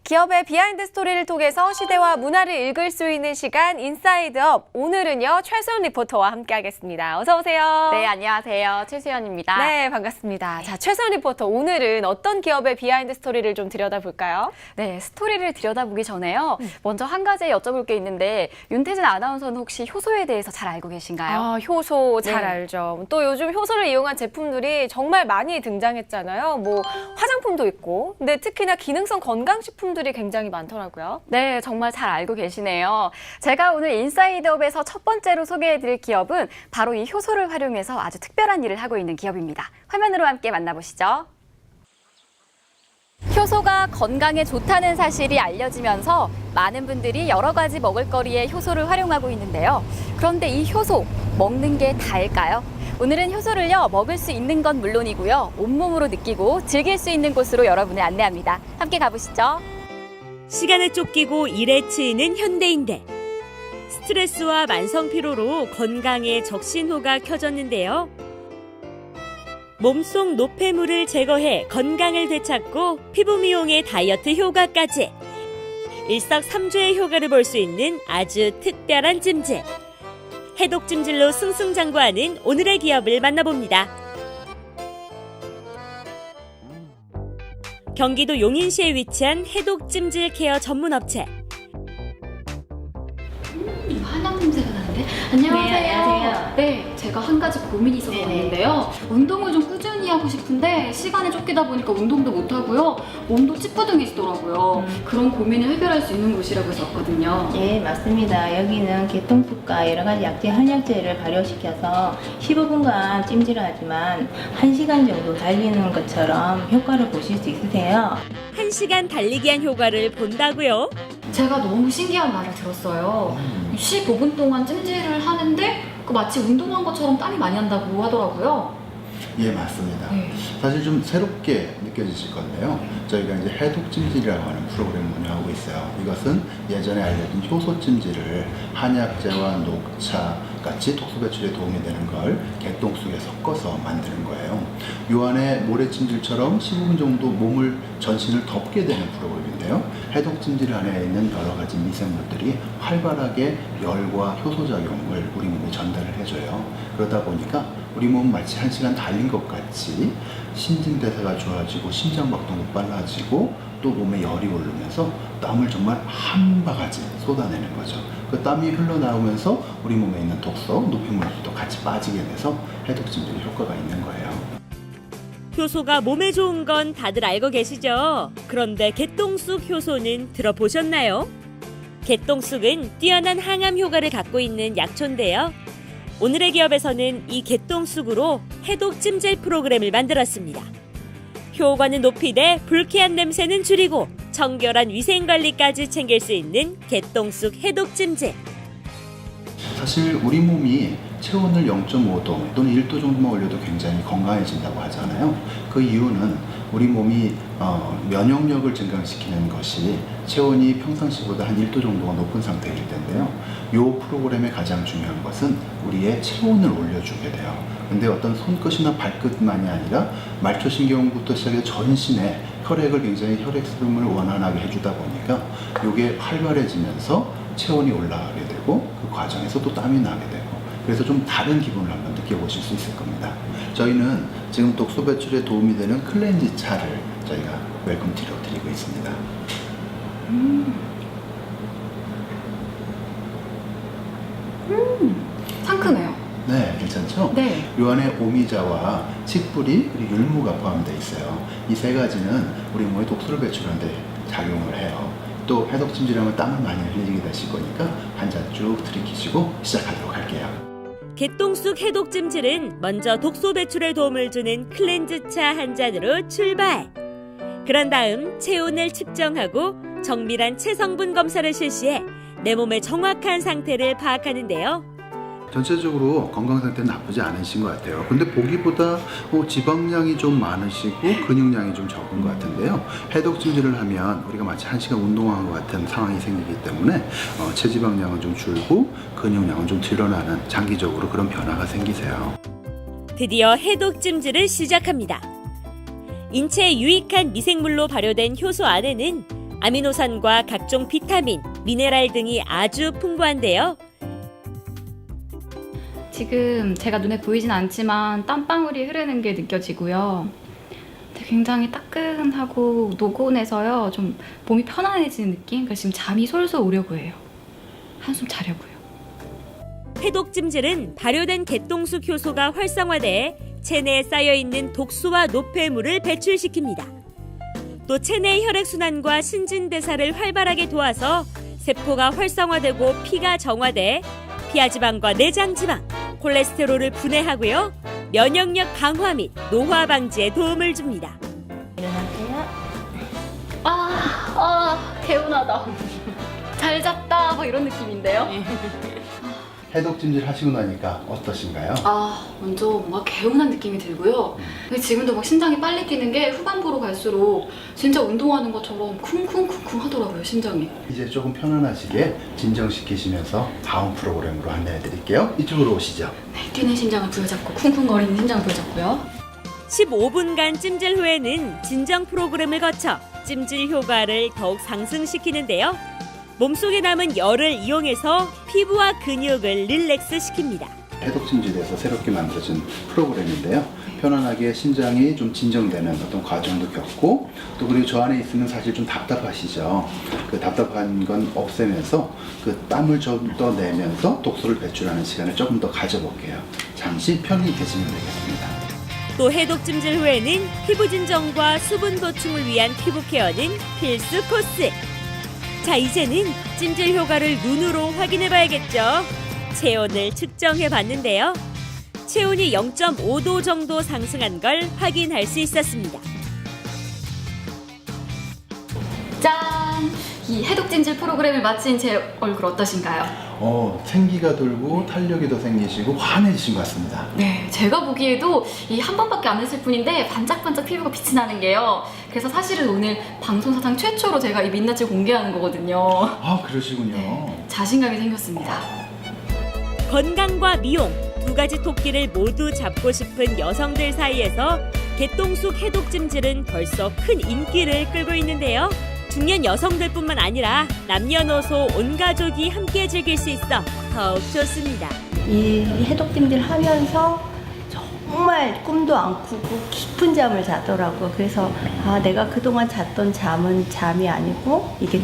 기업의 비하인드 스토리를 통해서 시대와 문화를 읽을 수 있는 시간 인사이드업. 오늘은요 최수연 리포터와 함께하겠습니다. 어서 오세요. 네, 안녕하세요. 최수연입니다. 네, 반갑습니다. 자, 최수연 리포터 오늘은 어떤 기업의 비하인드 스토리를 좀 들여다볼까요? 네, 스토리를 들여다보기 전에요. 먼저 한 가지 여쭤볼 게 있는데 윤태진 아나운서는 혹시 효소에 대해서 잘 알고 계신가요? 아, 효소 잘 네. 알죠. 또 요즘 효소를 이용한 제품들이 정말 많이 등장했잖아요. 뭐 화장품도 있고, 근데 특히나 기능성 건강식품들이 굉장히 많더라고요. 네, 정말 잘 알고 계시네요. 제가 오늘 인사이드업에서 첫 번째로 소개해드릴 기업은 바로 이 효소를 활용해서 아주 특별한 일을 하고 있는 기업입니다. 화면으로 함께 만나보시죠. 효소가 건강에 좋다는 사실이 알려지면서 많은 분들이 여러 가지 먹을거리에 효소를 활용하고 있는데요. 그런데 이 효소, 먹는 게 다일까요? 오늘은 효소를요, 먹을 수 있는 건 물론이고요, 온몸으로 느끼고 즐길 수 있는 곳으로 여러분을 안내합니다. 함께 가보시죠. 시간에 쫓기고 일에 치이는 현대인들. 스트레스와 만성 피로로 건강에 적신호가 켜졌는데요. 몸속 노폐물을 제거해 건강을 되찾고 피부 미용의 다이어트 효과까지. 일석삼조의 효과를 볼 수 있는 아주 특별한 찜질. 해독 찜질로 승승장구하는 오늘의 기업을 만나봅니다. 경기도 용인시에 위치한 해독 찜질 케어 전문 업체. 한약 냄새가 나는데? 안녕하세요. 네, 안녕하세요. 네, 제가 한 가지 고민이 있어서 네네. 왔는데요. 운동을 좀 꾸준히 하고 싶은데 시간에 쫓기다 보니까 운동도 못 하고요. 몸도 찌뿌둥해지더라고요. 그런 고민을 해결할 수 있는 곳이라고 해서 왔거든요. 예, 맞습니다. 여기는 개통수과 여러 가지 약재, 한약재를 발효시켜서 15분간 찜질을 하지만 1시간 정도 달리는 것처럼 효과를 보실 수 있으세요. 1시간 달리기 한 효과를 본다고요? 제가 너무 신기한 말을 들었어요. 15분 동안 찜질을 하는데 마치 운동한 것처럼 땀이 많이 난다고 하더라고요. 예, 맞습니다. 네. 사실 좀 새롭게 느껴지실 건데요. 저희가 이제 해독 찜질이라고 하는 프로그램을 운영하고 있어요. 이것은 예전에 알려진 효소 찜질을 한약재와 녹차 같이 독소 배출에 도움이 되는 걸 개똥쑥에 섞어서 만드는 거예요. 요 안에 모래찜질처럼 15분 정도 몸을 전신을 덮게 되는 프로그램인데요. 해독 찜질 안에 있는 여러 가지 미생물들이 활발하게 열과 효소 작용을 우리 몸에 전달을 해줘요. 그러다 보니까 우리 몸은 마치 1시간 달린 것 같이 신진대사가 좋아지고 심장박동도 빨라지고 또 몸에 열이 오르면서 땀을 정말 한 바가지 쏟아내는 거죠. 그 땀이 흘러나오면서 우리 몸에 있는 독소, 노폐물도 같이 빠지게 돼서 해독찜질이 효과가 있는 거예요. 효소가 몸에 좋은 건 다들 알고 계시죠? 그런데 개똥쑥 효소는 들어보셨나요? 개똥쑥은 뛰어난 항암 효과를 갖고 있는 약초인데요. 오늘의 기업에서는 이 개똥쑥으로 해독 찜질 프로그램을 만들었습니다. 효과는 높이되 불쾌한 냄새는 줄이고 청결한 위생관리까지 챙길 수 있는 개똥쑥 해독 찜질. 사실 우리 몸이 체온을 0.5도 또는 1도 정도만 올려도 굉장히 건강해진다고 하잖아요. 그 이유는 우리 몸이 면역력을 증강시키는 것이 체온이 평상시보다 한 1도 정도가 높은 상태일 텐데요. 이 프로그램의 가장 중요한 것은 우리의 체온을 올려주게 돼요. 근데 어떤 손끝이나 발끝만이 아니라 말초신경부터 시작해서 전신에 혈액을 굉장히 혈액 흐름을 원활하게 해주다 보니까 이게 활발해지면서 체온이 올라가게 되고 그 과정에서 또 땀이 나게 되고 그래서 좀 다른 기분을 한번 느껴보실 수 있을 겁니다. 저희는 지금 독소 배출에 도움이 되는 클렌지 차를 저희가 웰컴티로 드리고 있습니다. 상큼해요. 네, 괜찮죠? 네. 요 안에 오미자와 칡뿌리 그리고 율무가 포함되어 있어요. 이 세 가지는 우리 몸에 독소를 배출하는 데 작용을 해요. 또 해독 찜질하면 땀을 많이 흘리게 되실 거니까 한 잔 쭉 들이키시고 시작하도록 할게요. 개똥쑥 해독 찜질은 먼저 독소 배출에 도움을 주는 클렌즈차 한 잔으로 출발. 그런 다음 체온을 측정하고 정밀한 체성분 검사를 실시해 내 몸의 정확한 상태를 파악하는데요. 전체적으로 건강 상태는 나쁘지 않으신 것 같아요. 근데 보기보다 지방량이 좀 많으시고 근육량이 좀 적은 것 같은데요. 해독 찜질을 하면 우리가 마치 1시간 운동한 것 같은 상황이 생기기 때문에 체지방량은 좀 줄고 근육량은 좀 늘어나는 장기적으로 그런 변화가 생기세요. 드디어 해독 찜질을 시작합니다. 인체에 유익한 미생물로 발효된 효소 안에는 아미노산과 각종 비타민, 미네랄 등이 아주 풍부한데요. 지금 제가 눈에 보이진 않지만 땀방울이 흐르는 게 느껴지고요. 굉장히 따끈하고 노곤해서요. 좀 몸이 편안해지는 느낌? 그래서 지금 잠이 솔솔 오려고 해요. 한숨 자려고요. 해독찜질은 발효된 개똥쑥 효소가 활성화돼 체내에 쌓여있는 독소와 노폐물을 배출시킵니다. 또 체내 혈액순환과 신진대사를 활발하게 도와서 세포가 활성화되고 피가 정화돼 피하지방과 내장지방, 콜레스테롤을 분해하고요. 면역력 강화 및 노화 방지에 도움을 줍니다. 일어나세요. 개운하다. 잘 잤다. 뭐 이런 느낌인데요. 해독찜질 하시고 나니까 어떠신가요? 먼저 뭔가 개운한 느낌이 들고요. 근데 지금도 막 심장이 빨리 뛰는 게 후반부로 갈수록 진짜 운동하는 것처럼 쿵쿵쿵쿵 하더라고요, 심장이. 이제 조금 편안하시게 진정시키시면서 다음 프로그램으로 안내해 드릴게요. 이쪽으로 오시죠. 네, 뛰는 심장을 부여잡고 쿵쿵거리는 심장을 부여잡고요. 15분간 찜질 후에는 진정 프로그램을 거쳐 찜질 효과를 더욱 상승시키는데요. 몸속에 남은 열을 이용해서 피부와 근육을 릴렉스 시킵니다. 해독찜질에서 새롭게 만들어진 프로그램인데요. 편안하게 심장이 좀 진정되는 어떤 과정도 겪고 또 그리고 저 안에 있으면 사실 좀 답답하시죠. 그 답답한 건 없애면서 그 땀을 좀 더 내면서 독소를 배출하는 시간을 조금 더 가져볼게요. 잠시 편히 계시면 되겠습니다. 또 해독찜질 후에는 피부 진정과 수분 보충을 위한 피부 케어는 필수 코스. 자, 이제는 찜질 효과를 눈으로 확인해 봐야겠죠. 체온을 측정해 봤는데요. 체온이 0.5도 정도 상승한 걸 확인할 수 있었습니다. 짠! 이 해독찜질 프로그램을 마친 제 얼굴 어떠신가요? 생기가 돌고 탄력이 더 생기시고 환해지신 것 같습니다. 네, 제가 보기에도 이 한 번밖에 안 했을 뿐인데 반짝반짝 피부가 빛이 나는 게요. 그래서 사실은 오늘 방송사상 최초로 제가 이 민낯을 공개하는 거거든요. 그러시군요. 자신감이 생겼습니다. 건강과 미용 두 가지 토끼를 모두 잡고 싶은 여성들 사이에서 개똥쑥 해독찜질은 벌써 큰 인기를 끌고 있는데요. 중년 여성들뿐만 아니라 남녀노소 온 가족이 함께 즐길 수 있어 더욱 좋습니다. 이 해독찜질 하면서 정말 꿈도 안 꾸고 깊은 잠을 자더라고요. 그래서 내가 그동안 잤던 잠은 잠이 아니고 이게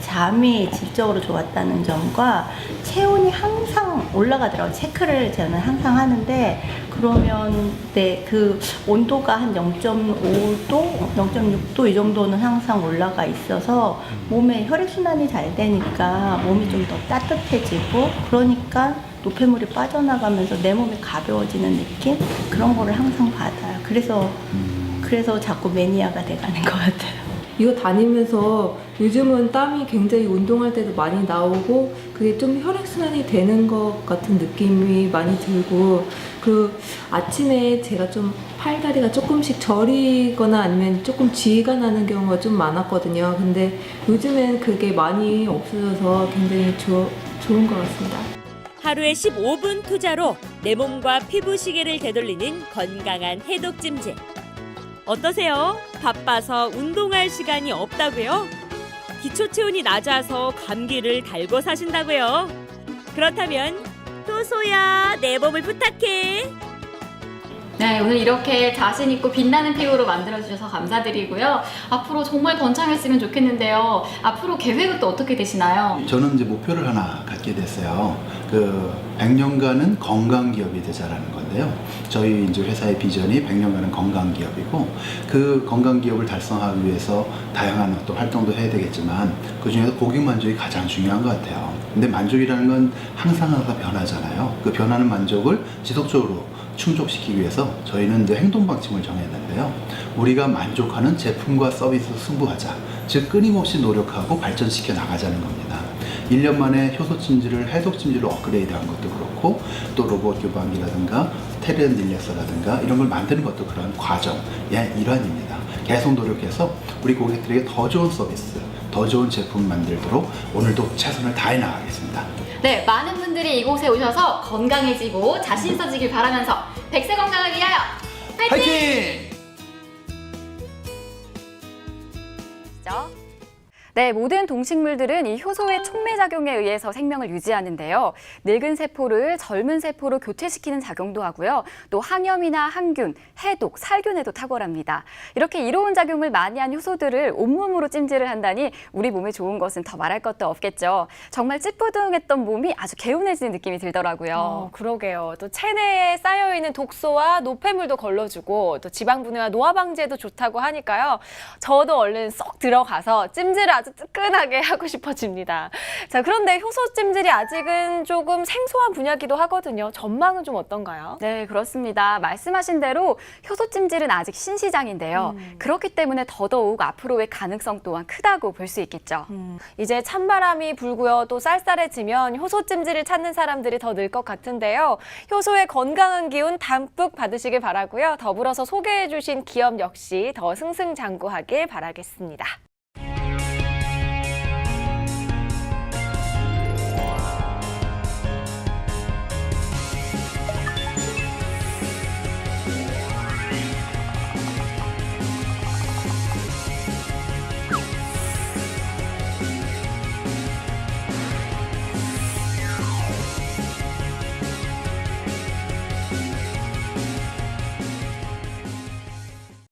잠이 질적으로 좋았다는 점과 체온이 항상 올라가더라고요. 체크를 저는 항상 하는데 그러면 그 온도가 한 0.5도, 0.6도 이 정도는 항상 올라가 있어서 몸에 혈액순환이 잘 되니까 몸이 좀 더 따뜻해지고 그러니까 노폐물이 빠져나가면서 내 몸이 가벼워지는 느낌? 그런 거를 항상 받아요. 그래서 자꾸 매니아가 돼가는 것 같아요. 이거 다니면서 요즘은 땀이 굉장히 운동할 때도 많이 나오고 그게 좀 혈액순환이 되는 것 같은 느낌이 많이 들고 그 아침에 제가 좀 팔다리가 조금씩 저리거나 아니면 조금 지가 나는 경우가 좀 많았거든요. 근데 요즘엔 그게 많이 없어져서 굉장히 좋은 것 같습니다. 하루에 15분 투자로 내 몸과 피부 시계를 되돌리는 건강한 해독찜질. 어떠세요? 바빠서 운동할 시간이 없다고요? 기초 체온이 낮아서 감기를 달고 사신다고요? 그렇다면 효소야, 내 몸을 부탁해. 네, 오늘 이렇게 자신 있고 빛나는 피부로 만들어주셔서 감사드리고요. 앞으로 정말 번창했으면 좋겠는데요. 앞으로 계획은 또 어떻게 되시나요? 저는 이제 목표를 하나 갖게 됐어요. 100년간은 건강 기업이 되자라는 건데요. 저희 이제 회사의 비전이 100년간은 건강 기업이고 그 건강 기업을 달성하기 위해서 다양한 어떤 활동도 해야 되겠지만 그 중에서 고객 만족이 가장 중요한 것 같아요. 근데 만족이라는 건 항상 변하잖아요. 그 변하는 만족을 지속적으로 충족시키기 위해서 저희는 이제 행동 방침을 정했는데요. 우리가 만족하는 제품과 서비스 승부하자. 즉 끊임없이 노력하고 발전시켜 나가자는 겁니다. 1년 만에 효소 찜질을 해독 찜질로 업그레이드한 것도 그렇고 또 로봇 교반기라든가 테리언 릴렉서라든가 이런 걸 만드는 것도 그런 과정의 일환입니다. 계속 노력해서 우리 고객들에게 더 좋은 서비스, 더 좋은 제품 만들도록 오늘도 최선을 다해 나가겠습니다. 네, 많은 분들이 이곳에 오셔서 건강해지고 자신 있어지길 바라면서 100세 건강을 위하여 파이팅! 파이팅! 네, 모든 동식물들은 이 효소의 촉매작용에 의해서 생명을 유지하는데요. 늙은 세포를 젊은 세포로 교체시키는 작용도 하고요. 또 항염이나 항균, 해독, 살균에도 탁월합니다. 이렇게 이로운 작용을 많이 한 효소들을 온몸으로 찜질을 한다니 우리 몸에 좋은 것은 더 말할 것도 없겠죠. 정말 찌뿌둥했던 몸이 아주 개운해지는 느낌이 들더라고요. 그러게요. 또 체내에 쌓여있는 독소와 노폐물도 걸러주고 또 지방 분해와 노화 방지에도 좋다고 하니까요. 저도 얼른 쏙 들어가서 찜질을 아주 뜨끈하게 하고 싶어집니다. 자, 그런데 효소 찜질이 아직은 조금 생소한 분야기도 하거든요. 전망은 좀 어떤가요? 네, 그렇습니다. 말씀하신 대로 효소 찜질은 아직 신시장인데요. 그렇기 때문에 더더욱 앞으로의 가능성 또한 크다고 볼 수 있겠죠. 이제 찬바람이 불고요. 또 쌀쌀해지면 효소 찜질을 찾는 사람들이 더 늘 것 같은데요. 효소의 건강한 기운 담뿍 받으시길 바라고요. 더불어서 소개해 주신 기업 역시 더 승승장구하길 바라겠습니다.